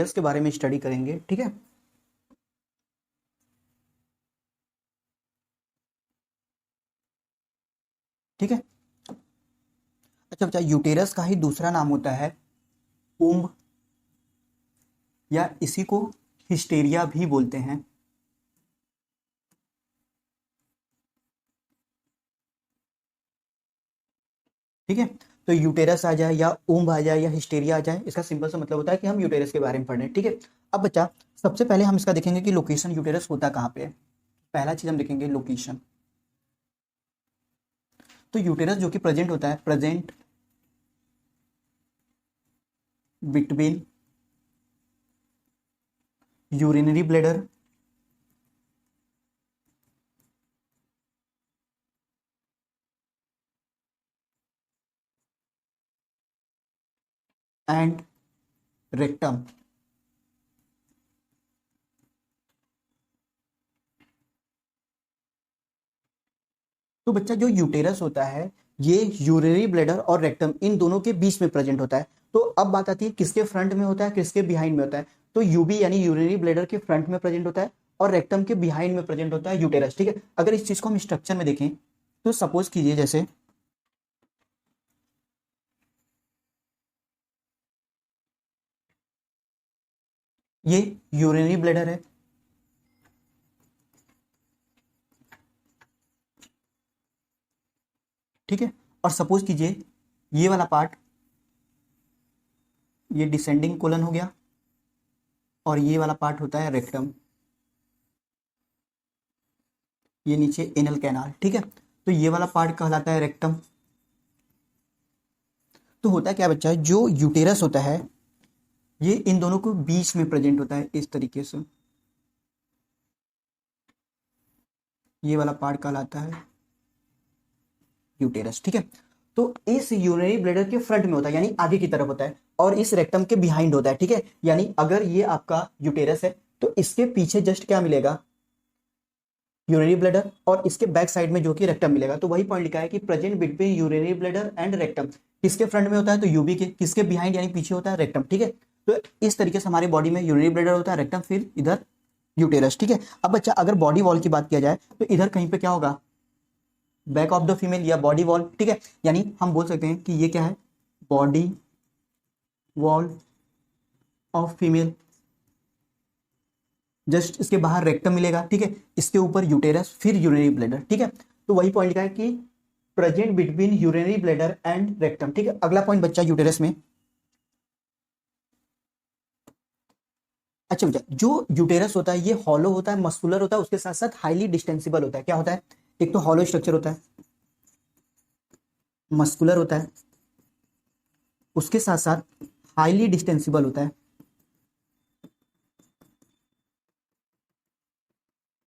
Uterus के बारे में स्टडी करेंगे, ठीक है। ठीक है, अच्छा बच्चा, यूटेरस का ही दूसरा नाम होता है उम्ब, या इसी को हिस्टेरिया भी बोलते हैं। ठीक है, तो यूटेरस आ जाए या उम्ब आ जाए या हिस्टेरिया आ जाए, इसका सिंपल सा मतलब होता है कि हम यूटेरस के बारे में पढ़ रहे हैं। ठीक है, अब बच्चा सबसे पहले हम इसका देखेंगे कि लोकेशन यूटेरस होता कहाँ पे है। पहला चीज हम देखेंगे लोकेशन। तो यूटेरस जो कि प्रेजेंट होता है, present between urinary bladder and rectum. तो बच्चा जो यूटेरस होता है ये यूरिनरी ब्लैडर और रेक्टम इन दोनों के बीच में प्रेजेंट होता है। तो अब बात आती है किसके फ्रंट में होता है, किसके बिहाइंड में होता है। तो यूबी यानी यूरिनरी ब्लैडर के फ्रंट में प्रेजेंट होता है और रेक्टम के बिहाइंड में प्रेजेंट होता है यूटेरस। ठीक है, अगर इस चीज को हम स्ट्रक्चर में देखें तो सपोज कीजिए जैसे ये यूरिनरी ब्लैडर है, ठीक है, और सपोज कीजिए ये वाला पार्ट ये डिसेंडिंग कोलन हो गया और ये वाला पार्ट होता है रेक्टम, ये नीचे एनल कैनाल। ठीक है, तो ये वाला पार्ट कहलाता है रेक्टम। तो होता क्या बच्चा, जो यूटेरस होता है ये इन दोनों को बीच में प्रेजेंट होता है इस तरीके से, ये वाला पार्ट कहलाता है यूटेरस। ठीक है, तो इस यूरिनरी ब्लैडर के फ्रंट में होता है यानी आगे की तरफ होता है और इस रेक्टम के बिहाइंड होता है। ठीक है, यानी अगर ये आपका यूटेरस है तो इसके पीछे जस्ट क्या मिलेगा, यूरिनरी ब्लैडर, और इसके बैक साइड में जो कि रेक्टम मिलेगा। तो वही पॉइंट लिखा है कि present between urinary bladder and rectum. किसके फ्रंट में होता है, तो यूबी के। किसके बिहाइंड यानी पीछे होता है, रेक्टम। ठीक है, तो इस तरीके से हमारी बॉडी में यूरिनरी ब्लैडर होता है, रेक्टम, फिर इधर यूटेरस। ठीक है, अब बच्चा अगर बॉडी वॉल की बात किया जाए तो इधर कहीं पे क्या होगा, बैक ऑफ द फीमेल या बॉडी वॉल। ठीक है, यानी हम बोल सकते हैं कि ये क्या है, body wall of female. Just इसके बाहर रेक्टम मिलेगा, ठीक है, इसके ऊपर यूटेरस, फिर यूरिनरी ब्लैडर। ठीक है, तो वही पॉइंट लिखा है कि present between urinary bladder and rectum. ठीक है, अगला पॉइंट बच्चा यूटेरस में। अच्छा बच्चा, जो यूटेरस होता है ये हॉलो होता है, मस्कुलर होता है, उसके साथ साथ हाईली डिस्टेंसिबल होता है। क्या होता है, एक तो हॉलो स्ट्रक्चर होता है, मस्कुलर होता है, उसके साथ साथ हाईली डिस्टेंसिबल होता है।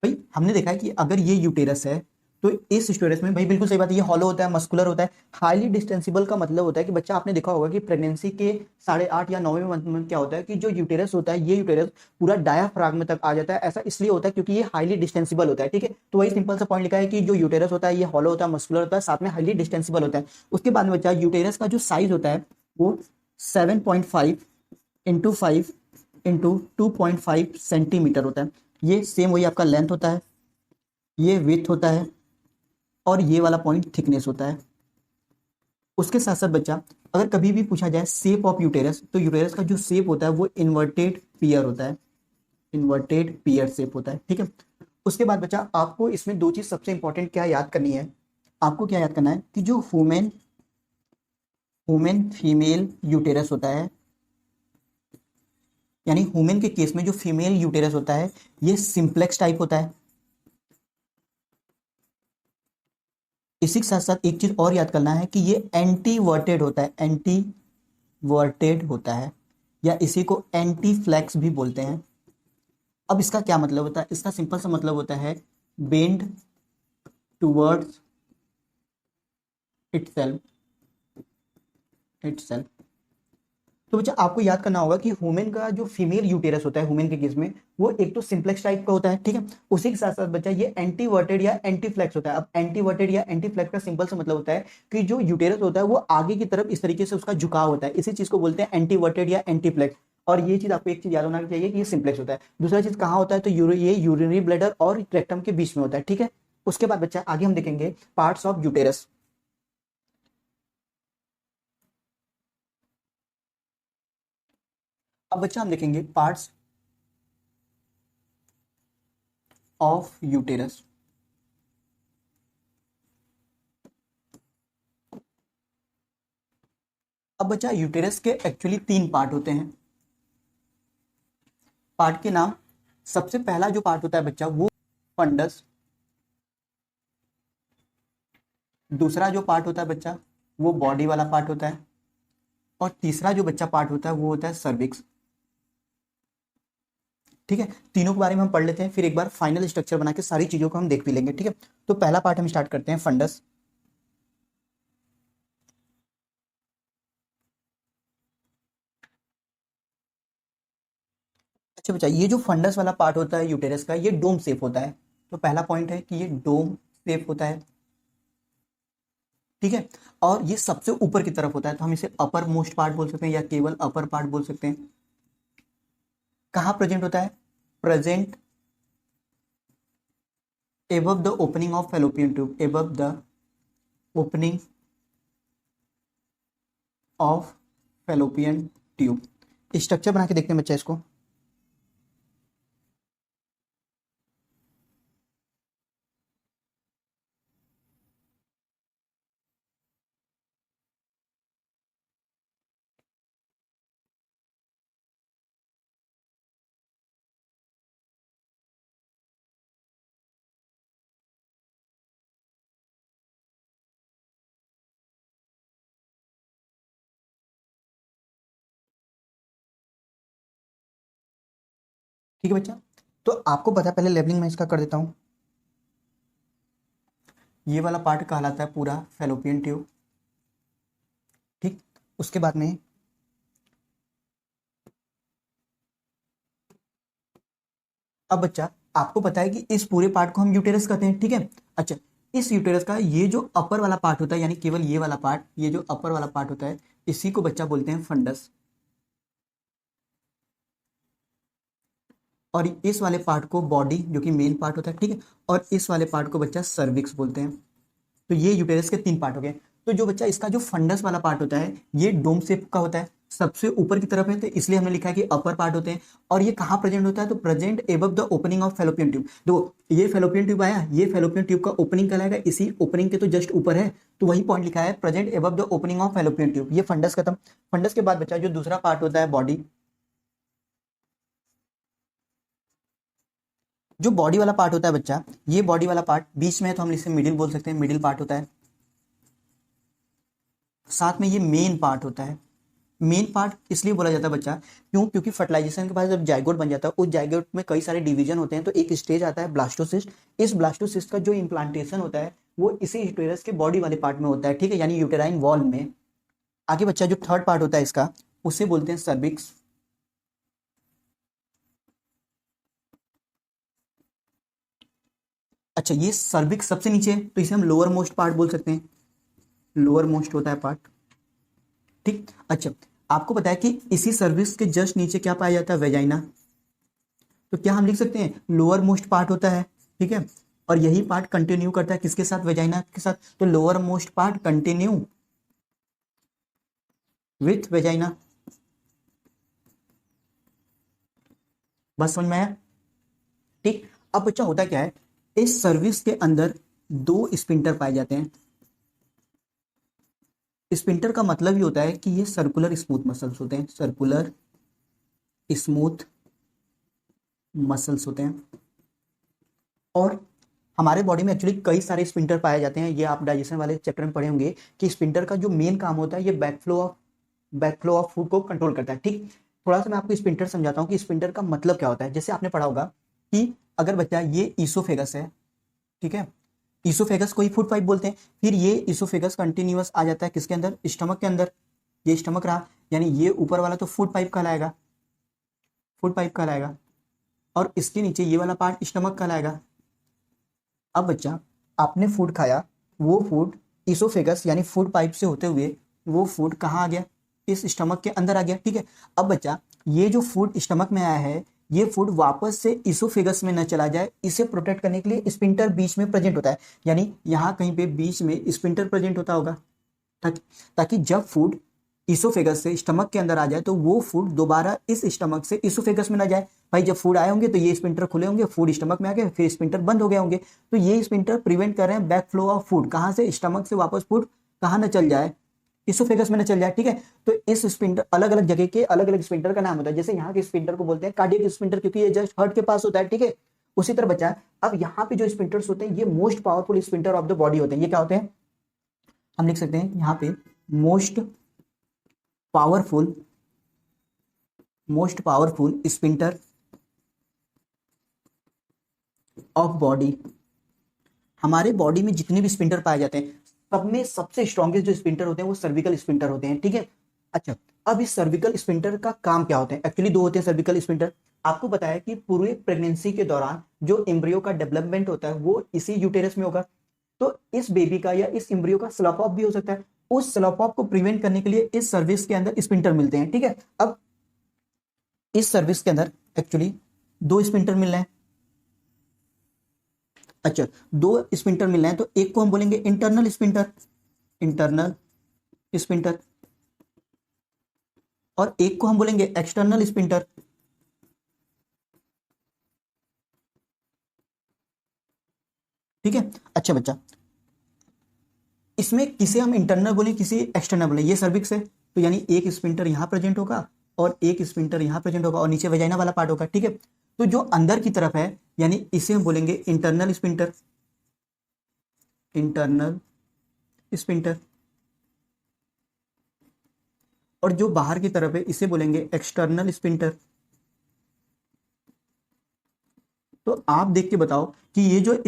भाई हमने देखा है कि अगर ये यूटेरस है तो इस यूटेरस में, भाई बिल्कुल सही बात है, ये हॉलो होता है, मस्कुलर होता है। हाईली डिस्टेंसिबल का मतलब होता है कि बच्चा आपने देखा होगा कि प्रेगनेंसी के 8.5 या 9वें मंथ में क्या होता है कि जो यूटेरस होता है ये यूटेरस पूरा डायाफ्राम तक आ जाता है। ऐसा इसलिए होता है क्योंकि ये हाईली डिस्टेंसिबल होता है। ठीक है, तो वही सिंपल सा पॉइंट लिखा है कि जो यूटेरस होता है ये हॉलो होता है, मस्कुलर होता है, साथ में हाईली डिस्टेंसिबल होता है। उसके बाद में बच्चा यूटेरस का जो साइज होता है वो 7.5 × 5 × 2.5 सेंटीमीटर होता है। ये सेम वही आपका लेंथ होता है, ये विड्थ होता है और ये वाला पॉइंट थिकनेस होता है। उसके साथ साथ बच्चा अगर कभी भी पूछा जाए शेप ऑफ यूटेरस, तो यूटेरस का जो शेप होता है वो इन्वर्टेड पियर होता है, इन्वर्टेड पियर शेप होता है। ठीक है, उसके बाद बच्चा आपको इसमें दो चीज सबसे इंपॉर्टेंट क्या याद करनी है, आपको क्या याद करना है कि जो वुमेन फीमेल यूटेरस होता है, यानी वुमेन के केस में जो फीमेल यूटेरस होता है ये सिंप्लेक्स टाइप होता है। इसी के साथ साथ एक चीज और याद करना है कि ये एंटी वर्टेड होता है, एंटी वर्टेड होता है, या इसी को एंटी फ्लैक्स भी बोलते हैं। अब इसका क्या मतलब होता है, इसका सिंपल सा मतलब होता है बेंड टूवर्ड्स इटसेल्फ, इटसेल्फ। तो बच्चा आपको याद करना होगा कि वुमेन का जो फीमेल यूटेरस होता है वुमेन के केस में वो एक तो सिंप्लेक्स टाइप का होता है। ठीक है, उसी के साथ साथ बच्चा ये एंटी वर्टेड या एंटी फ्लेक्स होता है। अब एंटी वर्टेड या एंटी फ्लेक्स का सिंपल सा मतलब होता है कि जो यूटेरस होता है वो आगे की तरफ इस तरीके से उसका झुकाव होता है, इसी चीज को बोलते हैं एंटी वर्टेड या एंटी फ्लेक्स। और ये चीज आपको एक चीज याद होना चाहिए कि ये सिंप्लेक्स होता है। दूसरा चीज कहाँ होता है, तो ये यूरिनरी ब्लैडर और रेक्टम के बीच में होता है, ठीक है। उसके बाद बच्चा आगे हम देखेंगे पार्ट्स ऑफ यूटेरस। अब बच्चा हम देखेंगे पार्ट्स ऑफ यूटेरस। अब बच्चा यूटेरस के एक्चुअली 3 पार्ट होते हैं। पार्ट के नाम, सबसे पहला जो पार्ट होता है बच्चा वो फंडस। दूसरा जो पार्ट होता है बच्चा वो बॉडी वाला पार्ट होता है। और तीसरा जो बच्चा पार्ट होता है वो होता है सर्विक्स। ठीक है, तीनों के बारे में हम पढ़ लेते हैं, फिर एक बार फाइनल स्ट्रक्चर बना के सारी चीजों को हम देख भी लेंगे। ठीक है, तो पहला पार्ट हम स्टार्ट करते हैं फंडस। अच्छा बच्चा, ये जो फंडस वाला पार्ट होता है यूटेरस का, ये डोम शेप होता है। तो पहला पॉइंट है कि ये डोम शेप होता है। ठीक है, और ये सबसे ऊपर की तरफ होता है, तो हम इसे अपर मोस्ट पार्ट बोल सकते हैं या केवल अपर पार्ट बोल सकते हैं। कहाँ प्रेजेंट होता है? Present above the opening of fallopian tube, above the opening of fallopian tube। Structure बना के देखते हैं बच्चा इसको। ठीक है बच्चा, तो आपको पता है, पहले लेबलिंग मैं इसका कर देता हूं। ये वाला पार्ट कहलाता है पूरा फैलोपियन ट्यूब। ठीक, उसके बाद में अब बच्चा आपको पता है कि इस पूरे पार्ट को हम यूटेरस कहते हैं। ठीक है, अच्छा, इस यूटेरस का ये जो अपर वाला पार्ट होता है, यानी केवल ये वाला पार्ट, ये जो अपर वाला पार्ट होता है, इसी को बच्चा बोलते हैं फंडस। और इस वाले पार्ट को बॉडी, जो कि मेन पार्ट होता है, ठीक है, और इस वाले पार्ट को बच्चा सर्विक्स बोलते हैं। तो ये यूटेरस के 3 पार्ट हो गए। तो जो बच्चा इसका जो फंडस वाला पार्ट होता है, ये डोम शेप का होता है, सबसे ऊपर की तरफ है, तो इसलिए हमने लिखा है कि अपर पार्ट होते हैं। और ये कहाँ प्रेजेंट होता है? तो present above the opening of fallopian tube. देखो, ये फेलोपियन ट्यूब आया, ये फेलोपियन ट्यूब का ओपनिंग कहलाएगा, इसी ओपनिंग के तो जस्ट ऊपर है, तो वही पॉइंट लिखा है, present above the opening of fallopian tube. ये फंडस खत्म। फंडस के बाद बच्चा जो दूसरा पार्ट होता है बॉडी। जो बॉडी वाला पार्ट होता है बच्चा, ये बॉडी वाला पार्ट बीच में है, तो हम इसे मिडिल बोल सकते हैं, मिडिल पार्ट होता है। साथ में ये मेन पार्ट होता है। मेन पार्ट इसलिए बोला जाता है बच्चा, क्यों? क्योंकि फर्टिलाइजेशन के बाद जब जाइगोट बन जाता है, उस जाइगोट में कई सारे डिवीजन होते हैं, तो एक स्टेज आता है ब्लास्टोसिस्ट। इस ब्लास्टोसिस्ट का जो इम्प्लांटेशन होता है वो इसी यूटेरस के बॉडी वाले पार्ट में होता है। ठीक है, यानी यूटेराइन वॉल में। आगे बच्चा जो थर्ड पार्ट होता है इसका, उसे बोलते हैं सर्विक्स। अच्छा, ये सर्विक्स सबसे नीचे है, तो इसे हम लोअर मोस्ट पार्ट बोल सकते हैं, लोअर मोस्ट होता है पार्ट। ठीक, अच्छा, आपको पता है कि इसी सर्विक्स के जस्ट नीचे क्या पाया जाता है? वेजाइना। तो क्या हम लिख सकते हैं लोअर मोस्ट पार्ट होता है, ठीक है, और यही पार्ट कंटिन्यू करता है किसके साथ? वेजाइना के साथ। तो lower most part continue with vagina. बस समझ में आया? ठीक, अब बच्चा होता क्या है, इस सर्विस के अंदर 2 स्पिंटर पाए जाते हैं। स्पिंटर का मतलब ही होता है कि ये सर्कुलर स्मूथ मसल्स होते हैं, सर्कुलर स्मूथ मसल्स होते हैं। और हमारे बॉडी में एक्चुअली कई सारे स्पिंटर पाए जाते हैं। ये आप डाइजेशन वाले चैप्टर में पढ़े होंगे कि स्पिंटर का जो मेन काम होता है, ये बैकफ्लो ऑफ फूड को कंट्रोल करता है। ठीक, थोड़ा सा मैं आपको स्पिंटर समझाता हूँ कि स्पिंटर का मतलब क्या होता है। जैसे आपने पढ़ा होगा कि अगर बच्चा, ये ईसोफेगस है, ठीक है, ईसोफेगस को ही फूड पाइप बोलते हैं। फिर ये ईसोफेगस कंटिन्यूअस आ जाता है किसके अंदर? स्टमक के अंदर। ये स्टमक रहा, यानी ये ऊपर वाला तो फूड पाइप कहलाएगा, फूड पाइप कहलाएगा, और इसके नीचे ये वाला पार्ट स्टमक कहलाएगा। अब बच्चा, आपने फूड खाया, वो फूड ईसोफेगस यानी फूड पाइप से होते हुए वो फूड कहाँ आ गया? इस स्टमक के अंदर आ गया। ठीक है, अब बच्चा ये जो फूड स्टमक में आया है, ये फूड वापस से इसोफेगस में न चला जाए, इसे प्रोटेक्ट करने के लिए स्पिंटर बीच में प्रेजेंट होता है। यानी यहाँ कहीं पे बीच में स्पिंटर प्रेजेंट होता होगा, ताकि ताकि जब फूड इसोफेगस से स्टमक के अंदर आ जाए तो वो फूड दोबारा इस स्टमक से इसोफेगस में ना जाए। भाई जब फूड आए होंगे तो ये स्पिंटर खुले होंगे, फूड स्टमक में आ गए, फिर स्पिंटर बंद हो गए होंगे, तो ये स्पिंटर प्रिवेंट कर रहे हैं बैक फ्लो ऑफ फूड, कहाँ से, स्टमक से वापस फूड कहाँ न चल जाए, इसोफेगस में न चल जाए। ठीक है, तो इस स्पिंटर, अलग अलग जगह के अलग अलग स्पिंटर का नाम होता है। जैसे यहाँ के स्पिंटर को बोलते हैं कार्डियक स्पिंटर, क्योंकि ये जस्ट हार्ट के पास होता है। ठीक है, उसी तरह बच्चा, अब यहाँ पे जो स्पिंटर्स होते हैं ये most powerful sphincter of the body होते हैं। ये क्या होते हैं, हम लिख सकते हैं यहाँ पे most powerful sphincter of body. हमारे बॉडी में जितने भी स्पिंटर पाए जाते हैं, सब में सबसे स्ट्रॉन्गेस्ट जो स्पिंटर होते हैं वो सर्विकल स्पिंटर होते हैं। ठीक है, अच्छा, अब इस सर्विकल स्पिंटर का काम क्या होता है, एक्चुअली दो होते हैं सर्विकल स्पिंटर। आपको पता है कि पूरे प्रेगनेंसी के दौरान जो एम्ब्रियो का डेवलपमेंट होता है वो इसी यूटेरस में होगा, तो इस बेबी का या इस एम्ब्रियो का स्लॉप ऑफ भी हो सकता है। उस स्लॉप ऑफ को प्रिवेंट करने के लिए इस सर्विस के अंदर स्पिंटर मिलते हैं। ठीक है, अब इस सर्विस के अंदर एक्चुअली दो स्पिंटर मिल रहे हैं। अच्छा, दो स्पिंटर मिल रहे हैं, तो एक को हम बोलेंगे इंटरनल स्पिंटर, और एक को हम बोलेंगे एक्सटर्नल स्पिंटर। ठीक है, अच्छा बच्चा, इसमें किसे हम इंटरनल बोले, किसे एक्सटर्नल बोले, ये सर्विक्स है, तो यानी एक स्पिंटर यहां प्रेजेंट होगा और एक स्पिंटर यहां प्रेजेंट होगा और नीचे वेजाइना वाला पार्ट होगा। ठीक है, तो जो अंदर की तरफ है यानी इसे हम बोलेंगे इंटरनल स्पिंटर, और जो बाहर की तरफ है इसे बोलेंगे एक्सटर्नल स्पिंटर। तो आप देख के बताओ कि ये जो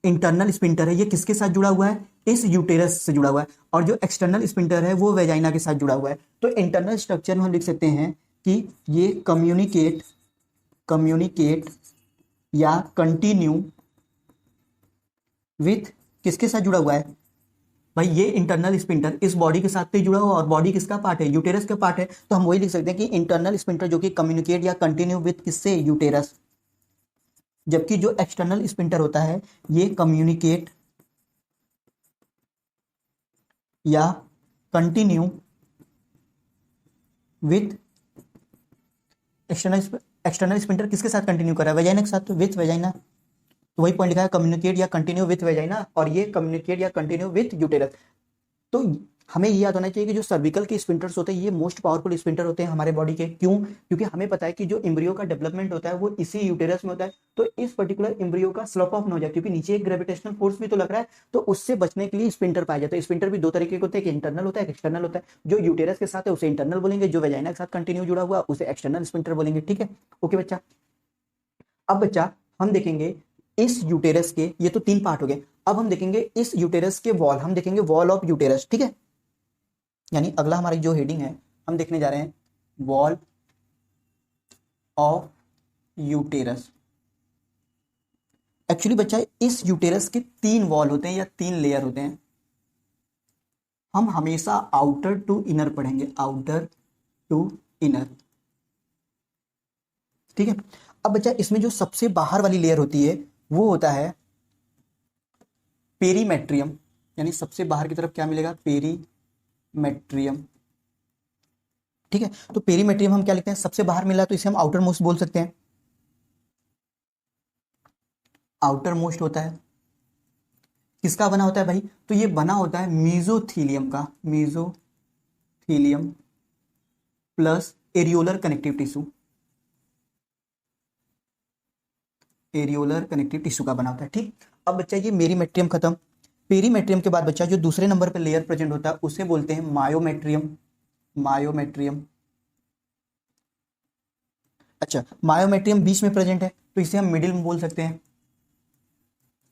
इंटरनल स्पिंटर है ये किसके साथ जुड़ा हुआ है, इस यूटेरस से जुड़ा हुआ है, और जो एक्सटर्नल स्पिंटर है वो वेजाइना के साथ जुड़ा हुआ है। तो इंटरनल स्ट्रक्चर में हम लिख सकते हैं कि ये कम्युनिकेट या कंटिन्यू विथ, किसके साथ जुड़ा हुआ है भाई, ये इंटरनल स्पिंटर इस बॉडी के साथ तो जुड़ा हुआ, और बॉडी किसका पार्ट है, यूटेरस का पार्ट है, तो हम वही लिख सकते हैं कि इंटरनल स्पिंटर जो कि कम्युनिकेट या कंटिन्यू विथ किससे, यूटेरस। जबकि जो एक्सटर्नल स्पिंटर होता है ये कम्युनिकेट या कंटिन्यू विथ, एक्सटर्नल स्पिंटर किसके साथ कंटिन्यू कर रहा है, वेजाइना के साथ, तो विथ वेजाइना। तो वही पॉइंट लिखा है, कम्युनिकेट या कंटिन्यू विथ वेजाइना, और ये कम्युनिकेट या कंटिन्यू विथ यूटेरस। तो हमें ये याद होना चाहिए कि जो सर्विकल के स्पिंटर्स होते हैं ये मोस्ट पावरफुल स्पिंटर होते हैं हमारे बॉडी के। क्यों, क्योंकि हमें पता है कि जो एम्ब्रियो का डेवलपमेंट होता है वो इसी यूटेरस में होता है, तो इस पर्टिकुलर एम्ब्रियो का स्लॉप ऑफ न हो जाए, क्योंकि नीचे एक ग्रेविटेशनल फोर्स भी तो लग रहा है, तो उससे बचने के लिए स्पिंटर पाया जाता है। स्पिंटर भी दो तरीके के होते हैं, इंटरनल होता है, एक्सटर्नल होता है। जो यूटेरस के साथ है उसे इंटरनल बोलेंगे, जो वेजाइना के साथ कंटिन्यू जुड़ा हुआ उसे एक्सटर्नल स्पिंटर बोलेंगे। ठीक है, ओके बच्चा। अब बच्चा हम देखेंगे इस यूटेरस के, ये तो तीन पार्ट हो गए, अब हम देखेंगे इस यूटेरस के वॉल, हम देखेंगे वॉल ऑफ यूटेरस। ठीक है, यानी अगला हमारी जो हेडिंग है हम देखने जा रहे हैं वॉल ऑफ यूटेरस। एक्चुअली बच्चा इस यूटेरस के तीन वॉल होते हैं या तीन लेयर होते हैं। हम हमेशा आउटर टू इनर पढ़ेंगे, आउटर टू इनर। ठीक है, अब बच्चा इसमें जो सबसे बाहर वाली लेयर होती है वो होता है पेरीमेट्रियम, यानी सबसे बाहर की तरफ क्या मिलेगा, पेरीमेट्रियम। ठीक है, तो पेरीमेट्रियम हम क्या लिखते हैं, सबसे बाहर मिला तो इसे हम आउटर मोस्ट बोल सकते हैं, आउटर मोस्ट होता है। किसका बना होता है भाई, तो ये बना होता है मीजोथीलियम का, mesothelium plus areolar connective tissue, areolar connective tissue का बना होता है। ठीक, अब बच्चा ये मेरीमेट्रियम खत्म, पेरीमेट्रियम के बाद बच्चा जो दूसरे नंबर पर लेयर प्रेजेंट होता है उसे बोलते हैं मायोमेट्रियम। अच्छा, मायोमेट्रियम बीच में प्रेजेंट है तो इसे हम मिडिल में बोल सकते हैं,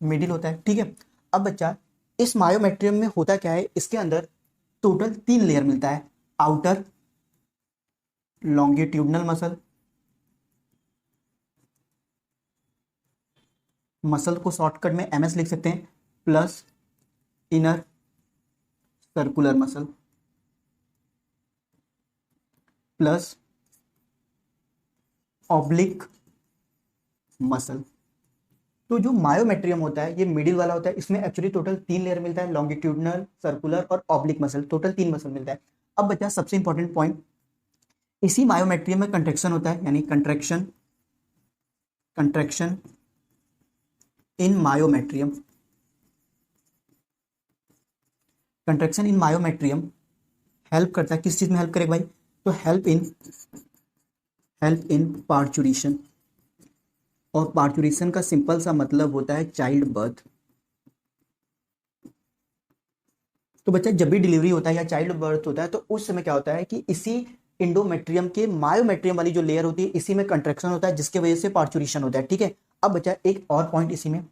मिडिल होता है। ठीक है, अब बच्चा इस मायोमेट्रियम में होता क्या है, इसके अंदर टोटल तीन लेयर मिलता है, आउटर लॉन्गिट्यूडनल मसल को शॉर्टकट में एमएस लिख सकते हैं, plus inner circular muscle, plus oblique muscle. तो जो मायोमेट्रियम होता है ये मिडिल वाला होता है, इसमें एक्चुअली टोटल 3 लेयर मिलता है, लॉन्गिट्यूडनल, सर्कुलर और ऑब्लिक मसल, टोटल 3 मसल मिलता है। अब बचा सबसे इंपॉर्टेंट पॉइंट, इसी मायोमेट्रियम में कंट्रेक्शन होता है, यानी कंट्रैक्शन, कंट्रैक्शन इन मायोमेट्रियम, कंट्रैक्शन इन मायोमेट्रियम हेल्प करता है, किस चीज में हेल्प करेगा भाई, तो हेल्प इन पार्चुरेशन। और पार्चुरेशन का सिंपल सा मतलब होता है चाइल्ड बर्थ। तो बच्चा जब भी डिलीवरी होता है या चाइल्ड बर्थ होता है तो उस समय क्या होता है कि इसी इंडोमेट्रियम के मायोमेट्रियम वाली जो लेयर होती है इसी में कंट्रैक्शन होता है, जिसकी वजह से पार्चुरेशन होता है, ठीक है। अब बच्चा एक और पॉइंट इसी में,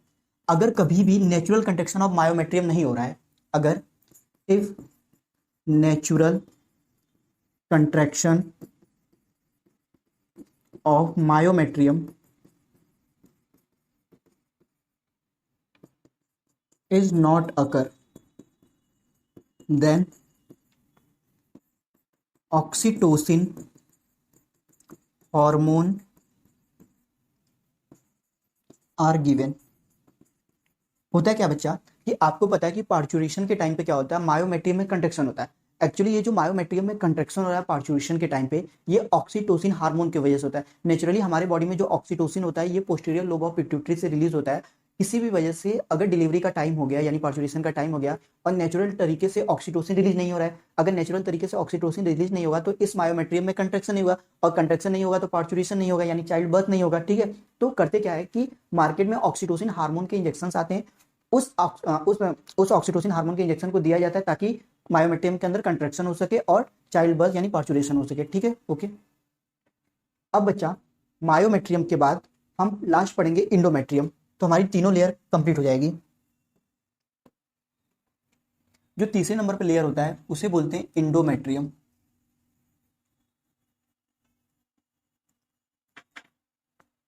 अगर कभी भी नेचुरल कंट्रैक्शन ऑफ मायोमेट्रियम नहीं हो रहा है, अगर if natural contraction of myometrium is not occur, then oxytocin hormone are given। होता है क्या बच्चा कि आपको पता है कि पार्चुरेशन के टाइम पे क्या होता है, मायोमेट्रियम में कंट्रैक्शन होता है। एक्चुअली ये जो मायोमेट्रियम में कंट्रैक्शन हो रहा है पार्चुरेशन के टाइम पे, ये ऑक्सीटोसिन हार्मोन की वजह से होता है। नेचुरली हमारे बॉडी में जो ऑक्सीटोसिन होता है ये पोस्टीरियर लोब ऑफ पिट्यूटरी से रिलीज होता है। किसी भी वजह से अगर डिलीवरी का टाइम हो गया यानी पार्चुरेशन का टाइम हो गया और नेचुरल तरीके से ऑक्सीटोसिन रिलीज नहीं हो रहा है, अगर नेचुरल तरीके से ऑक्सीटोसिन रिलीज नहीं होगा तो इस मायोमेट्रियम में कंट्रैक्शन नहीं होगा, और कंट्रैक्शन नहीं होगा तो पार्चुरेशन नहीं होगा, यानी चाइल्ड बर्थ नहीं होगा, ठीक है। तो करते क्या है कि मार्केट में ऑक्सीटोसिन हार्मोन के इंजेक्शन आते हैं, उस ऑक्सीटोसिन हार्मोन के इंजेक्शन को दिया जाता है ताकि मायोमेट्रियम के अंदर कंट्रैक्शन हो सके और चाइल्ड बर्थ यानी पार्चुरेशन हो सके, ठीक है, ओके। अब बच्चा मायोमेट्रियम के बाद हम लास्ट पढ़ेंगे इंडोमेट्रियम, तो हमारी तीनों लेयर कंप्लीट हो जाएगी। जो तीसरे नंबर पे लेयर होता है उसे बोलते हैं इंडोमेट्रियम।